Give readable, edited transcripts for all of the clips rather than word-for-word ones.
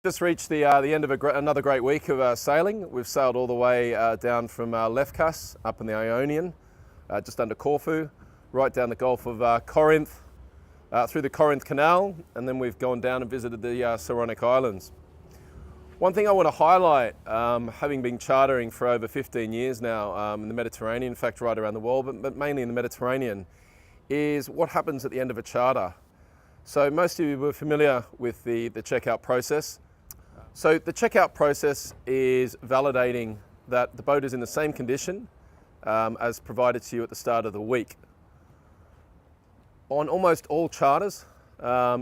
Just reached the end of another great week of sailing. We've sailed all the way down from Lefkas up in the Ionian, just under Corfu, right down the Gulf of Corinth, through the Corinth Canal, and then we've gone down and visited the Saronic Islands. One thing I want to highlight, having been chartering for over 15 years now in the Mediterranean, in fact right around the world, but mainly in the Mediterranean, is what happens at the end of a charter. So most of you were familiar with the checkout process. So the checkout process is validating that the boat is in the same condition as provided to you at the start of the week. On almost all charters,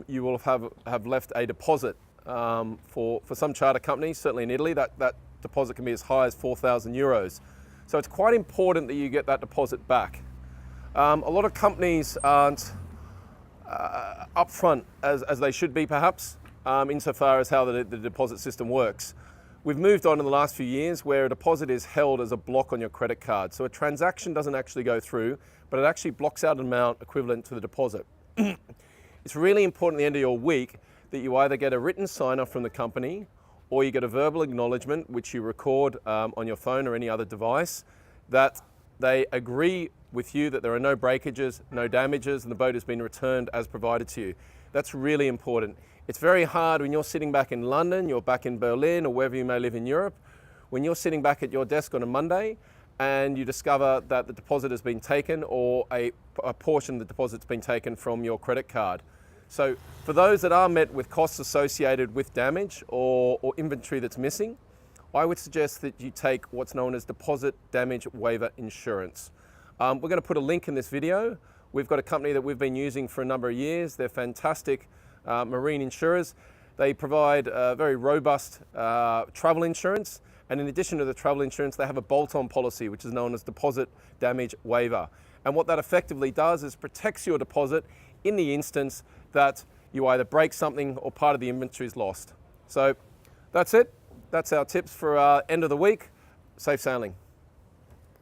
you will have left a deposit for some charter companies, certainly in Italy, that deposit can be as high as 4,000 euros. So it's quite important that you get that deposit back. A lot of companies aren't upfront as they should be perhaps, insofar as how the deposit system works. We've moved on in the last few years where a deposit is held as a block on your credit card. So a transaction doesn't actually go through, but it actually blocks out an amount equivalent to the deposit. It's really important at the end of your week that you either get a written sign-off from the company or you get a verbal acknowledgement, which you record on your phone or any other device, that they agree with you that there are no breakages, no damages, and the boat has been returned as provided to you. That's really important. It's very hard when you're sitting back in London, you're back in Berlin, or wherever you may live in Europe, when you're sitting back at your desk on a Monday and you discover that the deposit has been taken or a portion of the deposit's been taken from your credit card. So for those that are met with costs associated with damage or inventory that's missing, I would suggest that you take what's known as deposit damage waiver insurance. We're going to put a link in this video. We've got a company that we've been using for a number of years. They're fantastic marine insurers. They provide very robust travel insurance, and in addition to the travel insurance, they have a bolt-on policy which is known as deposit damage waiver. And what that effectively does is protects your deposit in the instance that you either break something or part of the inventory is lost. So that's it. That's our tips for end of the week. Safe sailing.